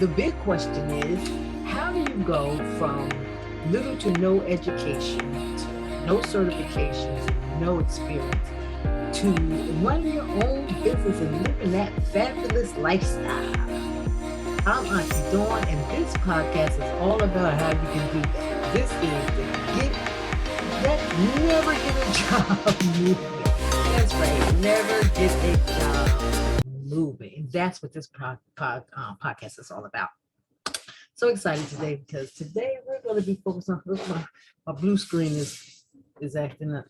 the big question is, how do you go from little to no education, to no certifications, no experience, to running your own business and living that fabulous lifestyle? I'm Auntie Dawn, and this podcast is all about how you can do that. This is the Get That Never Get a Job movement. That's right, never get a job movement. And that's what this podcast is all about. So excited today because today we're going to be focused on my blue screen is acting up.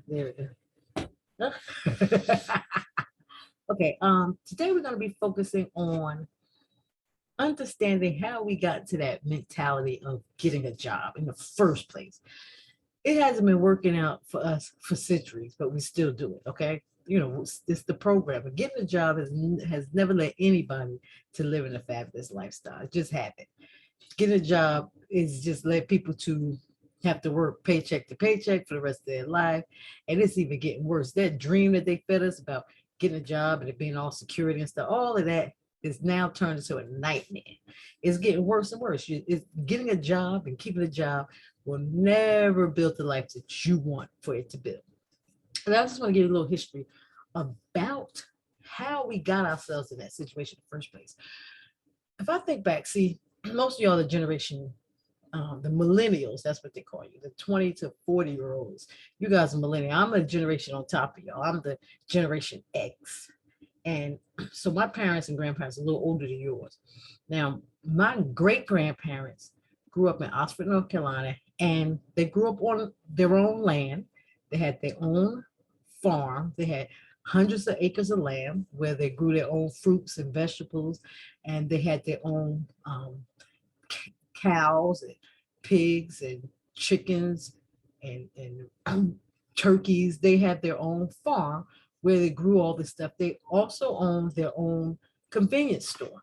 There it is. Okay, today we're going to be focusing on understanding how we got to that mentality of getting a job in the first place. It hasn't been working out for us for centuries, but we still do it. Okay, it's the program. But getting a job has never led anybody to live in a fabulous lifestyle. It just happened. Getting a job is just led people to have to work paycheck to paycheck for the rest of their life, and it's even getting worse. That dream that they fed us about getting a job and it being all security and stuff, all of that is now turned into a nightmare. It's getting worse and worse. It's getting a job and keeping a job will never build the life that you want for it to build. And I just want to give you a little history about how we got ourselves in that situation in the first place. If I think back, see, most of y'all, the generation, the millennials, that's what they call you, the 20 to 40-year-olds. You guys are millennial. I'm a generation on top of y'all. I'm the generation X. And so my parents and grandparents are a little older than yours. Now, my great-grandparents grew up in Oxford, North Carolina, and they grew up on their own land. They had their own farm. They had hundreds of acres of land where they grew their own fruits and vegetables, and they had their own cows and pigs and chickens and turkeys. They had their own farm where they grew all this stuff. They also owned their own convenience store.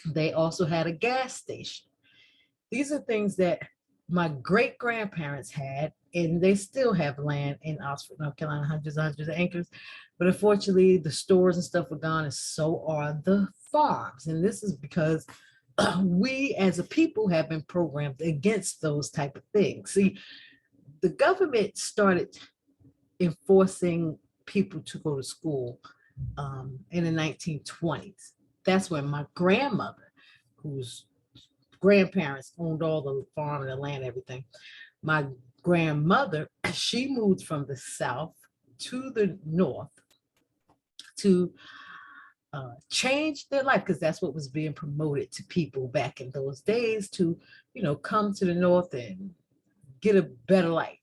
They also had a gas station. These are things that my great-grandparents had, and they still have land in Oxford, North Carolina, hundreds of acres. But unfortunately, the stores and stuff are gone, and so are the farms. And this is because we as a people have been programmed against those type of things. See, the government started enforcing people to go to school in the 1920s. That's when my grandmother, whose grandparents owned all the farm and the land, everything. My grandmother, she moved from the South to the North to change their life, because that's what was being promoted to people back in those days, to, come to the North and get a better life.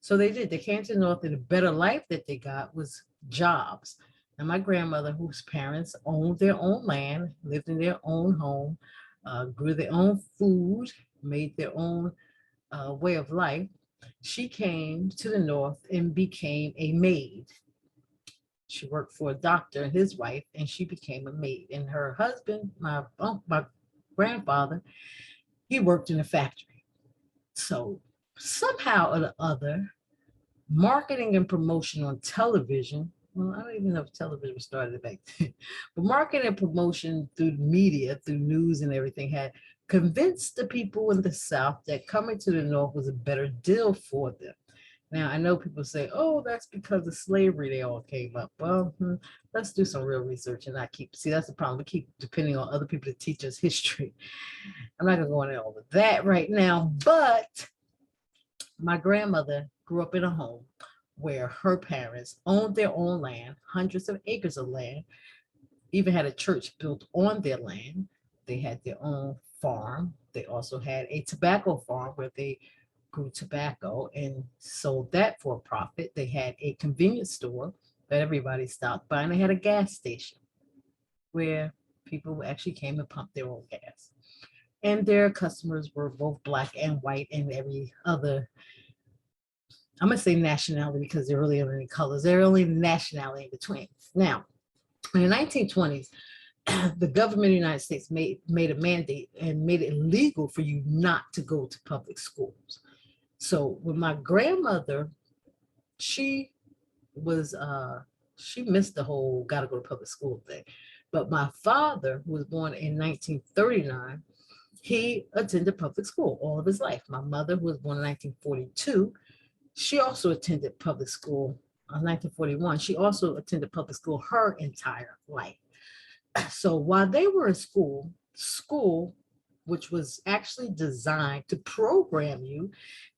So they did. They came to the North, and the better life that they got was jobs. And my grandmother, whose parents owned their own land, lived in their own home, grew their own food, made their own way of life, she came to the North and became a maid. She worked for a doctor and his wife, and she became a maid. And her husband, my grandfather, he worked in a factory. So somehow or the other, marketing and promotion on television, well, I don't even know if television was started back then, but marketing and promotion through media, through news and everything, had convinced the people in the South that coming to the North was a better deal for them. Now, I know people say, oh, that's because of slavery they all came up. Well, let's do some real research and not see, that's the problem. We keep depending on other people to teach us history. I'm not going to go into all of that right now, but my grandmother grew up in a home where her parents owned their own land, hundreds of acres of land, even had a church built on their land. They had their own farm. They also had a tobacco farm where they grew tobacco and sold that for a profit. They had a convenience store that everybody stopped by, and they had a gas station where people actually came and pumped their own gas. And their customers were both Black and white and every other, I'm going to say nationality because there really aren't any colors. There are only nationality in between. Now, in the 1920s, the government of the United States made a mandate and made it illegal for you not to go to public schools. So when my grandmother, she missed the whole gotta go to public school thing. But my father, who was born in 1939, he attended public school all of his life. My mother, who was born in 1942, she also attended public school in 1941. She also attended public school her entire life. So while they were in school, which was actually designed to program you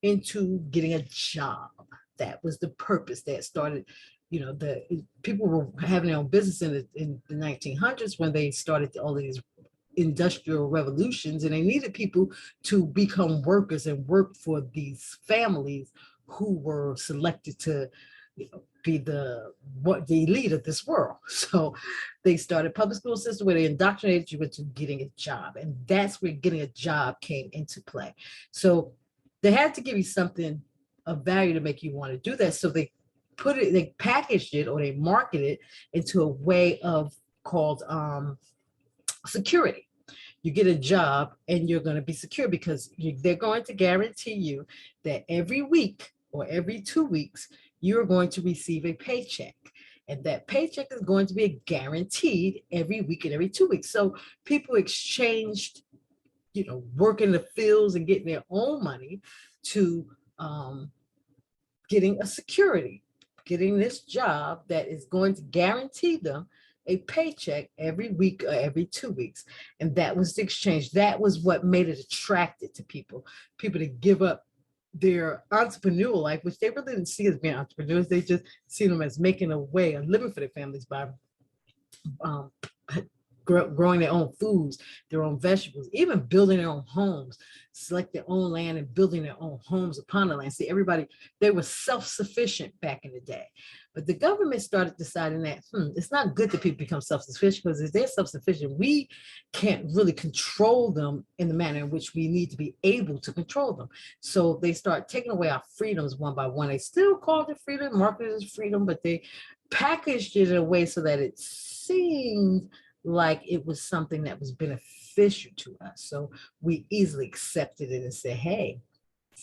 into getting a job. That was the purpose that started, the people were having their own business in the 1900s when they started all these industrial revolutions, and they needed people to become workers and work for these families who were selected to be the elite of this world. So they started public school system where they indoctrinated you into getting a job, and that's where getting a job came into play. So they had to give you something of value to make you want to do that. So they packaged it or they marketed it into a way of called security. You get a job and you're going to be secure because they're going to guarantee you that every week or every 2 weeks, you're going to receive a paycheck. And that paycheck is going to be guaranteed every week and every 2 weeks. So people exchanged, work in the fields and getting their own money to getting a security, getting this job that is going to guarantee them a paycheck every week or every 2 weeks. And that was the exchange. That was what made it attractive to people to give up their entrepreneurial life, which they really didn't see as being entrepreneurs. They just see them as making a way of living for their families by um, growing their own foods, their own vegetables, even building their own homes, select their own land and building their own homes upon the land. See, everybody, they were self-sufficient back in the day. But the government started deciding that it's not good that people become self-sufficient, because if they're self-sufficient, we can't really control them in the manner in which we need to be able to control them. So they start taking away our freedoms one by one. They still called it freedom, marketed as freedom, but they packaged it in a way so that it seemed like it was something that was beneficial to us. So we easily accepted it and said, hey,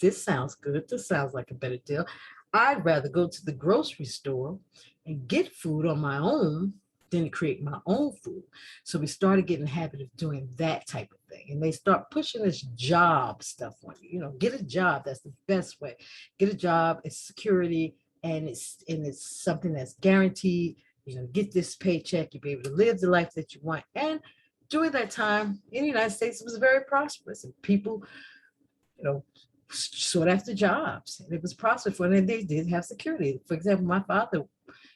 this sounds good. This sounds like a better deal. I'd rather go to the grocery store and get food on my own than to create my own food. So we started getting the habit of doing that type of thing. And they start pushing this job stuff on you. Get a job. That's the best way. Get a job. It's security, and it's something that's guaranteed. Get this paycheck, you'll be able to live the life that you want. And during that time in the United States, it was very prosperous, and people, sought after jobs. And it was prosperous for them, and they did have security. For example, my father,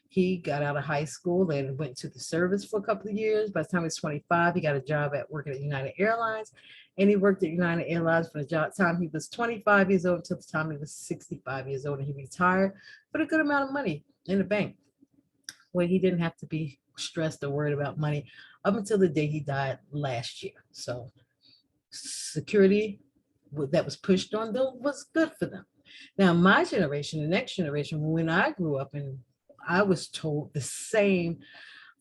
he got out of high school and went to the service for a couple of years. By the time he was 25, he got a job working at United Airlines. And he worked at United Airlines from the time he was 25 years old until the time he was 65 years old. And he retired with a good amount of money in the bank, where he didn't have to be stressed or worried about money up until the day he died last year. So security that was pushed on them was good for them. Now, my generation, the next generation, when I grew up, and I was told the same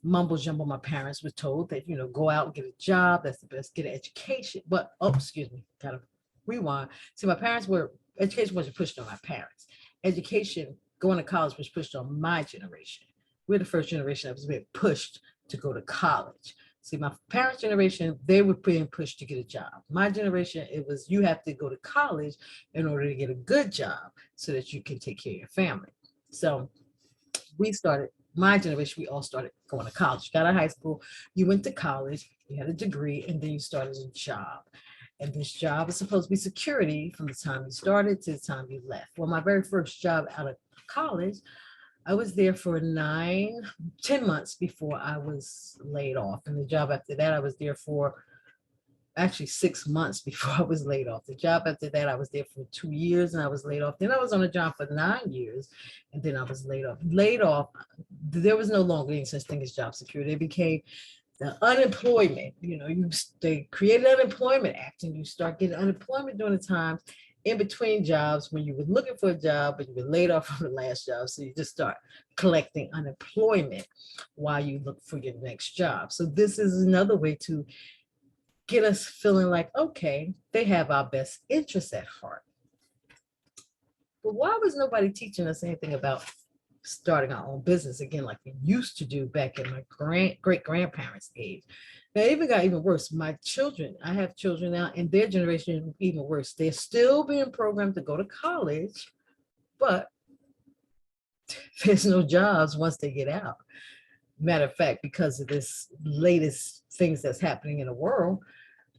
mumble jumble my parents were told, that, go out and get a job. That's the best, get an education. But, excuse me, kind of rewind. See, education wasn't pushed on my parents. Education, going to college, was pushed on my generation. We're the first generation that was being pushed to go to college. See, my parents' generation, they were being pushed to get a job. My generation, it was, you have to go to college in order to get a good job so that you can take care of your family. So my generation, we all started going to college. You got out of high school, you went to college, you had a degree, and then you started a job. And this job is supposed to be security from the time you started to the time you left. Well, my very first job out of college, I was there for 10 months before I was laid off. And the job after that, I was there for actually 6 months before I was laid off. The job after that, I was there for 2 years and I was laid off. Then I was on a job for 9 years and then I was laid off. There was no longer any such thing as job security. It became the unemployment. They created an unemployment act, and you start getting unemployment during the times in between jobs when you were looking for a job, but you were laid off from the last job. So you just start collecting unemployment while you look for your next job. So this is another way to get us feeling like, okay, they have our best interests at heart. But why was nobody teaching us anything about starting our own business again, like we used to do back in my great grandparents' age. Now, it even got even worse. My children, I have children now, and their generation is even worse. They're still being programmed to go to college, but there's no jobs once they get out. Matter of fact, because of this latest things that's happening in the world,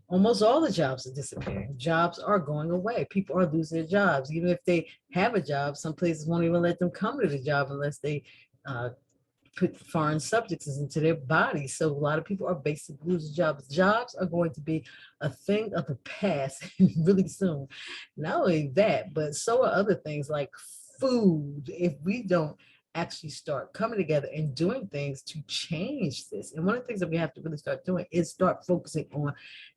almost all the jobs are disappearing. Jobs are going away. People are losing their jobs. Even if they have a job, some places won't even let them come to the job unless they uh, put foreign substances into their bodies. So a lot of people are basically losing jobs. Jobs are going to be a thing of the past really soon. Not only that, but so are other things like food. If we don't actually start coming together and doing things to change this. And one of the things that we have to really start doing is start focusing on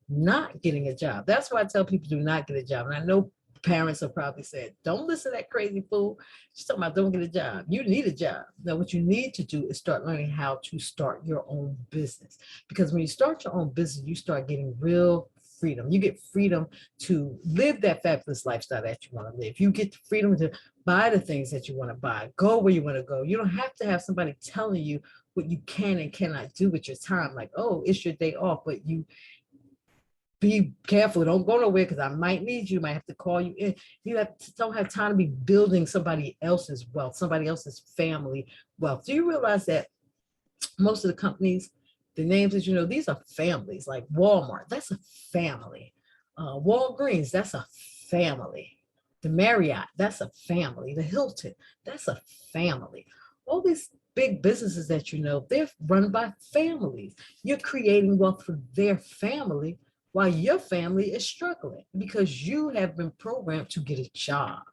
not getting a job. That's why I tell people do not get a job. And I know parents have probably said, don't listen to that crazy fool. She's talking about don't get a job. You need a job. Now, what you need to do is start learning how to start your own business. Because when you start your own business, you start getting real freedom. You get freedom to live that fabulous lifestyle that you want to live. You get the freedom to buy the things that you want to buy, go where you want to go. You don't have to have somebody telling you what you can and cannot do with your time. Like, oh, it's your day off, but you be careful. Don't go nowhere because I might need you. Might have to call you in. Don't have time to be building somebody else's wealth, somebody else's family wealth. Do you realize that most of the companies, the names that you know, these are families. Like Walmart, that's a family. Walgreens, that's a family. The Marriott, that's a family. The Hilton, that's a family. All these big businesses that you know, they're run by families. You're creating wealth for their family while your family is struggling because you have been programmed to get a job.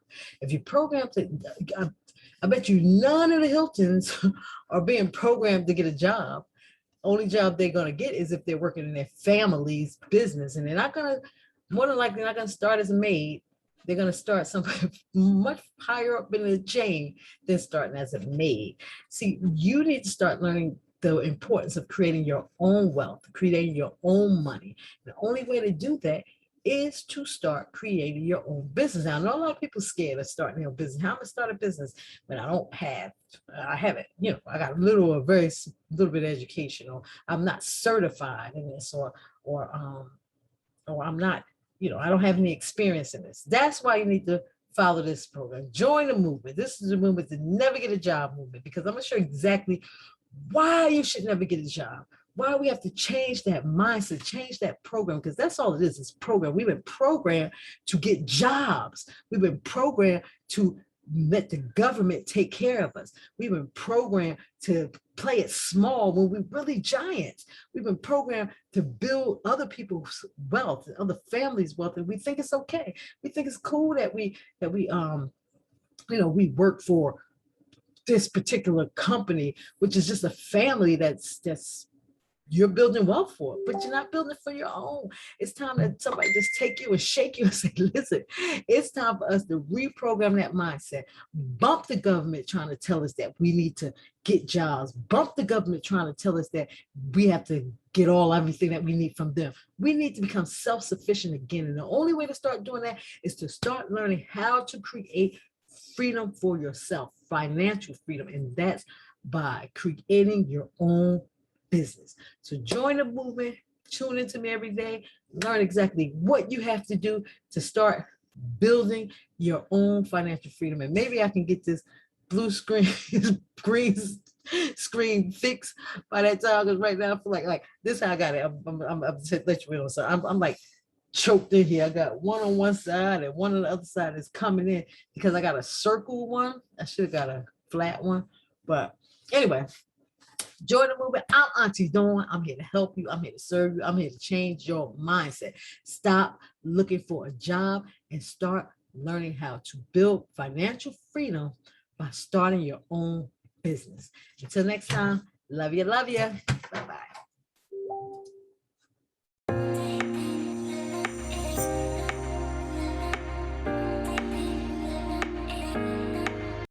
If you're programmed to, I bet you none of the Hiltons are being programmed to get a job. Only job they're going to get is if they're working in their family's business. And they're not going to, more than likely, not going to start as a maid. They're going to start somewhere much higher up in the chain than starting as a maid. See, you need to start learning the importance of creating your own wealth, creating your own money. The only way to do that is to start creating your own business. Now, I know a lot of people scared of starting their own business. How am I going to start a business when I haven't, I got a very little bit of education, or I'm not certified in this, or I'm not, I don't have any experience in this. That's why you need to follow this program. Join the movement. This is a movement to never get a job movement, because I'm going to show you exactly why you should never get a job, why we have to change that mindset, change that program, because that's all it is. It's program. We've been programmed to get jobs. We've been programmed to let the government take care of us. We've been programmed to play it small when we're really giants. We've been programmed to build other people's wealth, other families' wealth, and we think it's okay. We think it's cool that we work for this particular company, which is just a family that's you're building wealth for, but you're not building it for your own. It's time that somebody just take you and shake you and say, listen, it's time for us to reprogram that mindset. Bump the government trying to tell us that we need to get jobs. Bump the government trying to tell us that we have to get everything that we need from them. We need to become self-sufficient again. And the only way to start doing that is to start learning how to create freedom for yourself, financial freedom. And that's by creating your own business. So join the movement, tune into me every day, learn exactly what you have to do to start building your own financial freedom. And maybe I can get this blue screen, green screen fixed by that time, because right now I feel like this is how I got it. I'm let you know. So I'm like choked in here. I got one on one side and one on the other side is coming in because I got a circle one. I should have got a flat one. But anyway, join the movement. I'm Auntie Dawn. I'm here to help you. I'm here to serve you. I'm here to change your mindset. Stop looking for a job and start learning how to build financial freedom by starting your own business. Until next time, love you, love you.